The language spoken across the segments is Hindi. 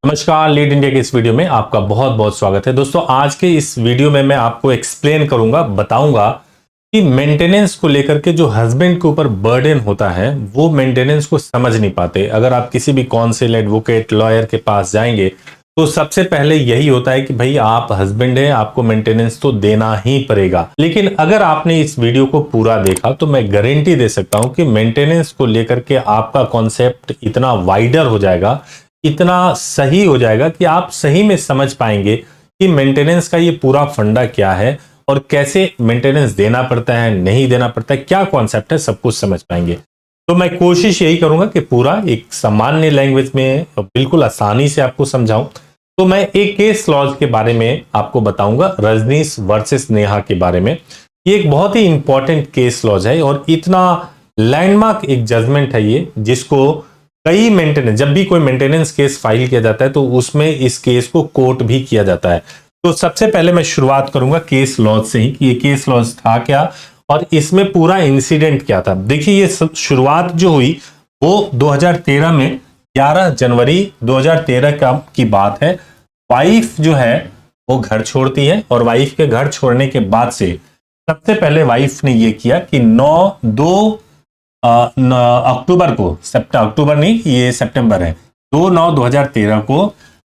नमस्कार, लीड इंडिया के इस वीडियो में आपका बहुत बहुत स्वागत है। दोस्तों, आज के इस वीडियो में मैं आपको एक्सप्लेन करूंगा, बताऊंगा कि मेंटेनेंस को लेकर के जो हस्बैंड के ऊपर बर्डन होता है वो मेंटेनेंस को समझ नहीं पाते। अगर आप किसी भी काउंसिल, एडवोकेट, लॉयर के पास जाएंगे तो सबसे पहले यही होता है कि भाई आप हस्बैंड हैं, आपको मेंटेनेंस तो देना ही पड़ेगा। लेकिन अगर आपने इस वीडियो को पूरा देखा तो मैं गारंटी दे सकता हूं कि मेंटेनेंस को लेकर के आपका कॉन्सेप्ट इतना वाइडर हो जाएगा, इतना सही हो जाएगा कि आप सही में समझ पाएंगे कि मेंटेनेंस का ये पूरा फंडा क्या है और कैसे मेंटेनेंस देना पड़ता है, नहीं देना पड़ता है, क्या कॉन्सेप्ट है, सब कुछ समझ पाएंगे। तो मैं कोशिश यही करूंगा कि पूरा एक सामान्य लैंग्वेज में बिल्कुल आसानी से आपको समझाऊं। तो मैं एक केस लॉज के बारे में आपको बताऊंगा, रजनीश वर्सेस नेहा के बारे में। ये एक बहुत ही इंपॉर्टेंट केस लॉज है और इतना लैंडमार्क एक जजमेंट है ये, जिसको कई मेंटेनेंस, जब भी कोई मेंटेनेंस केस फाइल किया जाता है तो उसमें इस केस को कोर्ट भी किया जाता है। तो सबसे पहले मैं शुरुआत करूंगा केस लॉज से ही कि ये केस लॉज था क्या और इसमें पूरा इंसिडेंट क्या था। देखिए, ये शुरुआत जो हुई वो 2013 में, 11 जनवरी 2013 की बात है। वाइफ जो है वो घर छोड़ती है और वाइफ के घर छोड़ने के बाद से सबसे पहले वाइफ ने ये किया कि 2 अक्टूबर को, अक्टूबर नहीं, ये सितंबर है, 2/9/2013 को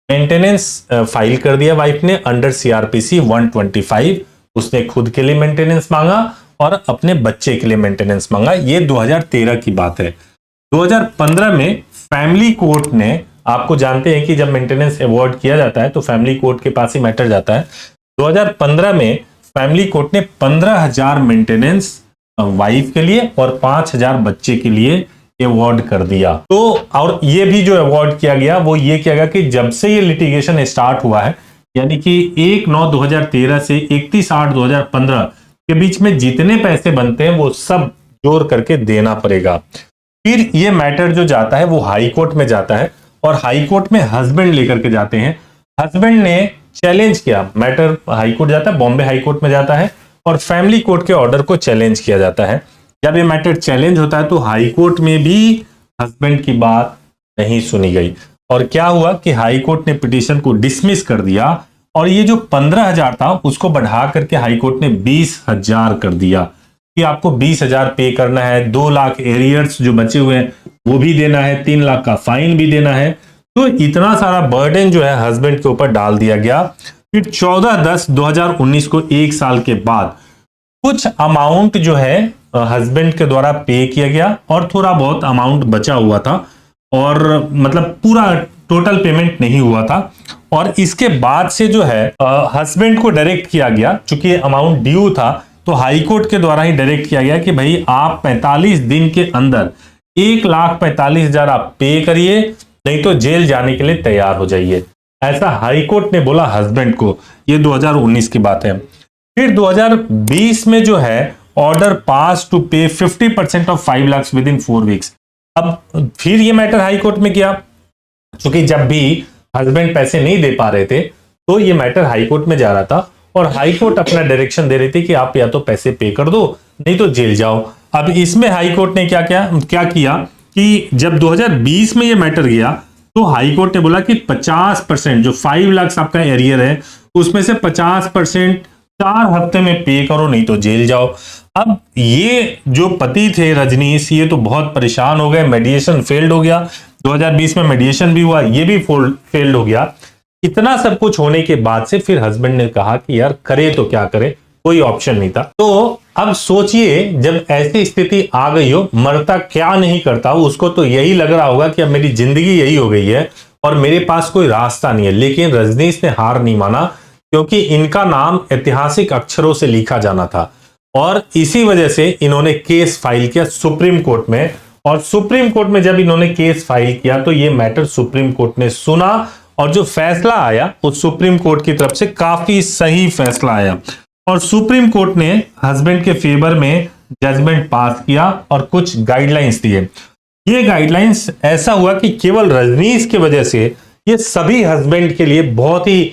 मेंटेनेंस फाइल कर दिया वाइफ ने अंडर सीआरपीसी 125। उसने खुद के लिए मेंटेनेंस मांगा और अपने बच्चे के लिए मेंटेनेंस मांगा। ये 2013 की बात है। 2015 में फैमिली कोर्ट ने, आपको जानते हैं कि जब मेंटेनेंस अवॉर्ड किया जाता है तो फैमिली कोर्ट के पास ही मैटर जाता है। 2015 में फैमिली कोर्ट ने 15,000 मेंटेनेंस वाइफ के लिए और 5,000 बच्चे के लिए अवॉर्ड कर दिया। तो और ये भी जो अवॉर्ड किया गया वो ये किया गया कि जब से ये लिटिगेशन स्टार्ट हुआ है, यानी कि 1/9/2013 से 31/8/2015 के बीच में जितने पैसे बनते हैं वो सब जोड़ करके देना पड़ेगा। फिर ये मैटर जो जाता है वो हाई कोर्ट में जाता है और हाई कोर्ट में हस्बैंड लेकर के जाते हैं। हस्बैंड ने चैलेंज किया, मैटर हाई कोर्ट जाता है, बॉम्बे हाई कोर्ट में जाता है और फैमिली कोर्ट के ऑर्डर को चैलेंज किया जाता है। जब ये मैटर चैलेंज होता है तो हाई कोर्ट में भी हस्बैंड की बात नहीं सुनी गई और क्या हुआ कि हाई कोर्ट ने पिटीशन को डिसमिस कर दिया और ये जो 15,000 था उसको बढ़ा करके हाई कोर्ट ने 20,000 कर दिया कि आपको 20,000 पे करना है, 2 लाख एरियर्स जो बचे हुए हैं वो भी देना है, 3 लाख का फाइन भी देना है। तो इतना सारा बर्डन जो है हस्बैंड के ऊपर डाल दिया गया। फिर 14/10/2019 को, 1 साल के बाद, कुछ अमाउंट जो है हस्बैंड के द्वारा पे किया गया और थोड़ा बहुत अमाउंट बचा हुआ था और मतलब पूरा टोटल पेमेंट नहीं हुआ था। और इसके बाद से जो है हस्बैंड को डायरेक्ट किया गया, चूंकि अमाउंट ड्यू था तो हाई कोर्ट के द्वारा ही डायरेक्ट किया गया कि भाई आप 45 दिन के अंदर 1,45,000 आप पे करिए, नहीं तो जेल जाने के लिए तैयार हो जाइए। ऐसा हाई कोर्ट ने बोला हस्बैंड को। ये 2019 की बात है। फिर 2020 में जो है ऑर्डर पास टू पे 50% of 5 lakh with in 4 weeks. अब फिर ये मैटर हाई कोर्ट में किया, क्योंकि जब भी हस्बैंड पैसे नहीं दे पा रहे थे तो ये मैटर हाई कोर्ट में जा रहा था और हाई कोर्ट अपना डायरेक्शन दे रही थी कि आप या तो पैसे पे कर दो, नहीं तो जेल जाओ। अब इसमें हाई कोर्ट ने क्या किया कि जब 2020 में ये मैटर गया तो हाई कोर्ट ने बोला कि 50%, जो 5 लाख आपका एरियर है उसमें से 50% 4 हफ्ते में पे करो, नहीं तो जेल जाओ। अब ये जो पति थे रजनीश, ये तो बहुत परेशान हो गए। मेडिएशन फेल्ड हो गया, 2020 में मेडिएशन भी हुआ, ये भी फेल्ड हो गया। इतना सब कुछ होने के बाद से फिर हस्बैंड ने कहा कि यार करे तो क्या करे, कोई ऑप्शन नहीं था। तो अब सोचिए, जब ऐसी स्थिति आ गई हो, मरता क्या नहीं करता, उसको तो यही लग रहा होगा कि अब मेरी जिंदगी यही हो गई है और मेरे पास कोई रास्ता नहीं है। लेकिन रजनीश ने हार नहीं माना, क्योंकि इनका नाम ऐतिहासिक अक्षरों से लिखा जाना था और इसी वजह से इन्होंने केस फाइल किया सुप्रीम कोर्ट में। और सुप्रीम कोर्ट में जब इन्होंने केस फाइल किया तो ये मैटर सुप्रीम कोर्ट ने सुना और जो फैसला आया वो सुप्रीम कोर्ट की तरफ से काफी सही फैसला आया और सुप्रीम कोर्ट ने हस्बैंड के फेवर में जजमेंट पास किया और कुछ गाइडलाइंस दिए। ये गाइडलाइंस ऐसा हुआ कि केवल रजनीश की वजह से ये सभी हस्बैंड के लिए बहुत ही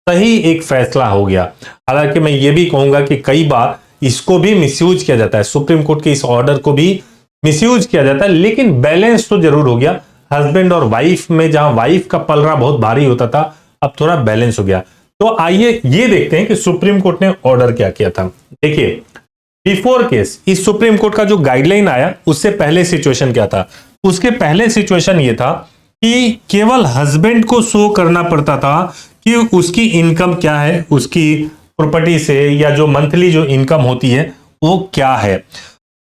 सही एक फैसला हो गया। हालांकि मैं ये भी कहूंगा कि कई बार इसको भी मिसयूज किया जाता है, सुप्रीम कोर्ट के इस ऑर्डर को भी मिसयूज किया जाता है, लेकिन बैलेंस तो जरूर हो गया। हस्बैंड और वाइफ में जहां वाइफ का पलड़ा बहुत भारी होता था, अब थोड़ा बैलेंस हो गया। तो आइए ये देखते हैं कि सुप्रीम कोर्ट ने ऑर्डर क्या किया था। देखिए, बिफोर केस, इस सुप्रीम कोर्ट का जो गाइडलाइन आया उससे पहले सिचुएशन क्या था। उसके पहले सिचुएशन ये था कि केवल हस्बैंड को शो करना पड़ता था कि उसकी इनकम क्या है, उसकी प्रॉपर्टी से या जो मंथली जो इनकम होती है वो क्या है।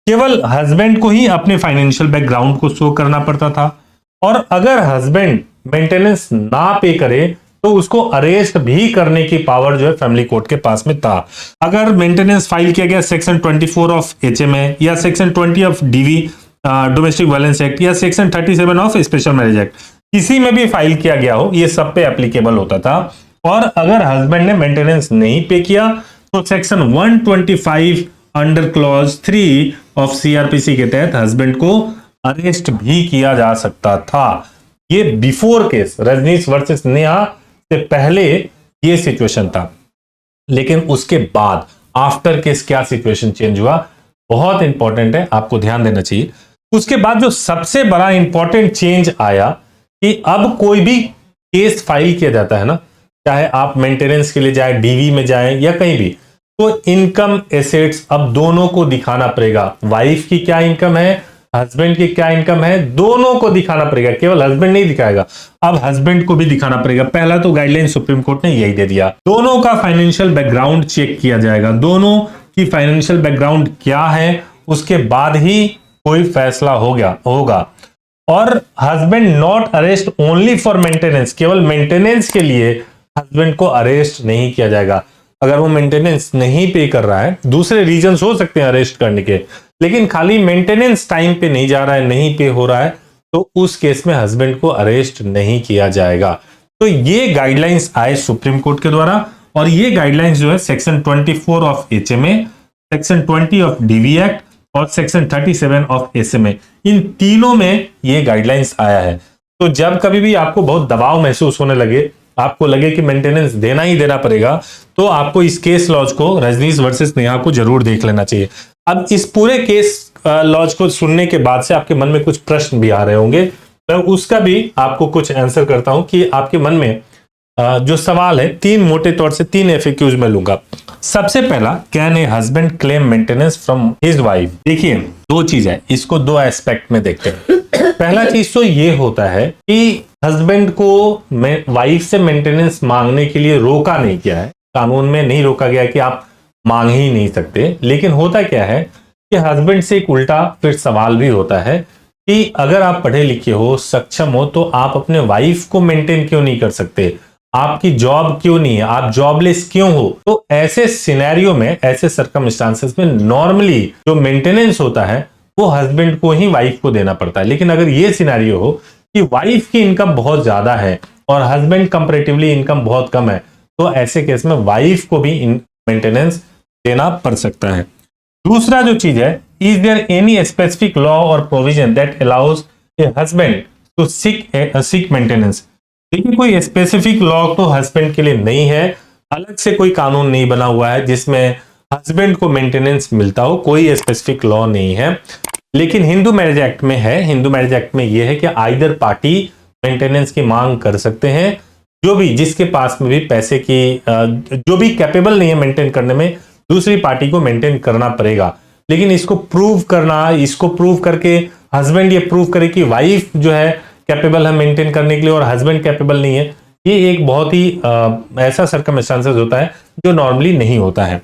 केवल हस्बैंड को ही अपने फाइनेंशियल बैकग्राउंड को शो करना पड़ता था, और अगर हस्बैंड मेंटेनेंस ना पे करे तो उसको अरेस्ट भी करने की पावर जो है फैमिली कोर्ट के पास में था। अगर मेंटेनेंस फाइल किया गया सेक्शन 24 ऑफ HMA या section 20 of DV domestic violence act या section 37 of special marriage act, किसी में भी फाइल किया गया हो, ये सब पे एप्लीकेबल होता था। और अगर हस्बैंड ने मेंटेनेंस नहीं पे किया तो section 125 under clause 3 of CRPC के तहत हस्बैंड को अरेस्ट भी किया जा सकता था। ये before case, Rajneesh versus Neha से पहले ये सिचुएशन था। लेकिन उसके बाद आफ्टर केस क्या सिचुएशन चेंज हुआ, बहुत इंपॉर्टेंट है, आपको ध्यान देना चाहिए। उसके बाद जो सबसे बड़ा इंपॉर्टेंट चेंज आया कि अब कोई भी केस फाइल किया जाता है ना, चाहे आप मेंटेनेंस के लिए जाए, DV में जाए या कहीं भी, तो इनकम एसेट्स अब दोनों को दिखाना पड़ेगा। वाइफ की क्या इनकम है, हस्बैंड की क्या इनकम है, दोनों को दिखाना पड़ेगा। केवल हस्बैंड नहीं दिखाएगा, अब हस्बैंड को भी दिखाना पड़ेगा। पहला तो गाइडलाइन सुप्रीम कोर्ट ने यही दे दिया। दोनों का फाइनेंशियल बैकग्राउंड चेक किया जाएगा, दोनों की फाइनेंशियल बैकग्राउंड क्या है, उसके बाद ही कोई फैसला होगा। और husband not arrest only for maintenance, केवल मेंटेनेंस के लिए हस्बैंड को अरेस्ट नहीं किया जाएगा। अगर वो मेंटेनेंस नहीं पे कर रहा है, दूसरे रीजंस हो सकते हैं अरेस्ट करने के, लेकिन खाली मेंटेनेंस टाइम पे नहीं जा रहा है, नहीं पे हो रहा है, तो उस केस में हस्बैंड को अरेस्ट नहीं किया जाएगा। तो ये गाइडलाइंस आए सुप्रीम कोर्ट के द्वारा, और ये गाइडलाइंस जो है section 24 of HMA, section 20 of DV act और सेक्शन 37 ऑफ SMA, इन तीनों में ये गाइडलाइंस आया है। तो जब कभी भी आपको बहुत दबाव महसूस होने लगे, आपको लगे कि मेंटेनेंस देना ही देना पड़ेगा, तो आपको इस केस लॉज को, रजनीश वर्सेस नेहा को जरूर देख लेना चाहिए। अब इस पूरे केस लॉज को सुनने के बाद से आपके मन में कुछ प्रश्न भी आ रहे होंगे, मैं उसका भी आपको कुछ आंसर करता हूं कि आपके मन में जो सवाल है, तीन मोटे तौर से 3 FAQs में लूंगा। सबसे पहला, can a husband claim maintenance from his wife. देखिए, 2 चीज है, इसको 2 एस्पेक्ट में देखते हैं। पहला चीज तो ये होता है कि हस्बैंड को वाइफ से मेंटेनेंस मांगने के लिए रोका नहीं किया है, कानून में नहीं रोका गया कि आप मांग ही नहीं सकते। लेकिन होता क्या है कि हस्बैंड से एक उल्टा फिर सवाल भी होता है कि अगर आप पढ़े लिखे हो, सक्षम हो, तो आप अपने वाइफ को मेंटेन क्यों नहीं कर सकते, आपकी जॉब क्यों नहीं है, आप जॉबलेस क्यों हो। तो ऐसे सिनेरियो में, ऐसे सर्कमस्टांसेस में नॉर्मली जो मेंटेनेंस होता है वो हस्बैंड को ही वाइफ को देना पड़ता है। लेकिन अगर ये सिनेरियो हो कि वाइफ की इनकम बहुत ज्यादा है और हस्बैंड कंपैरेटिवली इनकम बहुत कम है, तो ऐसे केस में वाइफ को भी मेंटेनेंस देना पड़ सकता है। दूसरा जो चीज है, is there any specific law or provision that allows a husband to seek maintenance. देखिए, कोई स्पेसिफिक लॉ तो हस्बैंड के लिए नहीं है, अलग से कोई कानून नहीं बना हुआ है जिसमें हस्बैंड को मेंटेनेंस मिलता हो, कोई स्पेसिफिक लॉ नहीं है। लेकिन हिंदू मैरिज एक्ट में है। हिंदू मैरिज एक्ट में यह है कि आइदर पार्टी मेंटेनेंस की मांग कर सकते हैं, जो भी, जिसके पास में भी पैसे की, जो भी कैपेबल नहीं है मेंटेन करने में, दूसरी पार्टी को मेंटेन करना पड़ेगा। लेकिन इसको प्रूव करना, इसको प्रूव करके हस्बैंड ये प्रूव करे कि वाइफ जो है कैपेबल है मेंटेन करने के लिए और हस्बैंड कैपेबल नहीं है, ये एक बहुत ही ऐसा सर्कमस्टांसेस होता है जो नॉर्मली नहीं होता है।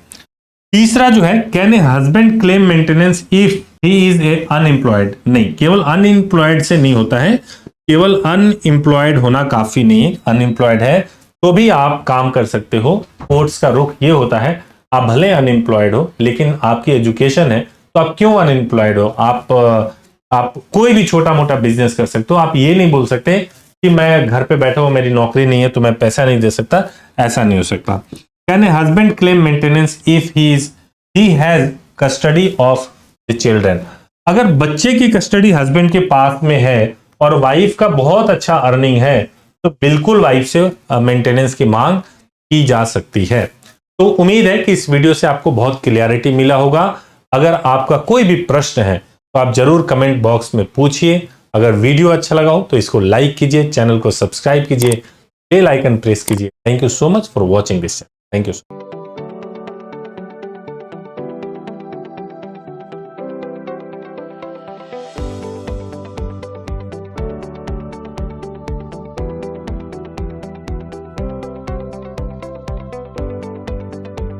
तीसरा जो है, can a husband claim maintenance if he is a unemployed. नहीं, केवल अनएम्प्लॉयड से नहीं होता है, केवल अनएम्प्लॉयड होना काफी नहीं है। अनएम्प्लॉयड है तो भी आप काम कर सकते हो। कोर्ट्स का रुख ये होता है, आप भले अनएम्प्लॉयड हो लेकिन आपकी एजुकेशन है, तो आप क्यों अनएम्प्लॉयड हो, आप कोई भी छोटा मोटा बिजनेस कर सकते हो। आप ये नहीं बोल सकते कि मैं घर पे बैठा हूं, मेरी नौकरी नहीं है तो मैं पैसा नहीं दे सकता, ऐसा नहीं हो सकता। Can a husband claim maintenance if he has custody of the children. अगर बच्चे की कस्टडी हस्बैंड के पास में है और वाइफ का बहुत अच्छा अर्निंग है, तो बिल्कुल वाइफ से मेंटेनेंस की मांग की जा सकती है। तो उम्मीद है कि इस वीडियो से आपको बहुत क्लियरिटी मिला होगा। अगर आपका कोई भी प्रश्न है तो आप जरूर कमेंट बॉक्स में पूछिए। अगर वीडियो अच्छा लगा हो तो इसको लाइक कीजिए, चैनल को सब्सक्राइब कीजिए, बेल आइकन प्रेस कीजिए। Thank you so much for watching this channel. Thank you.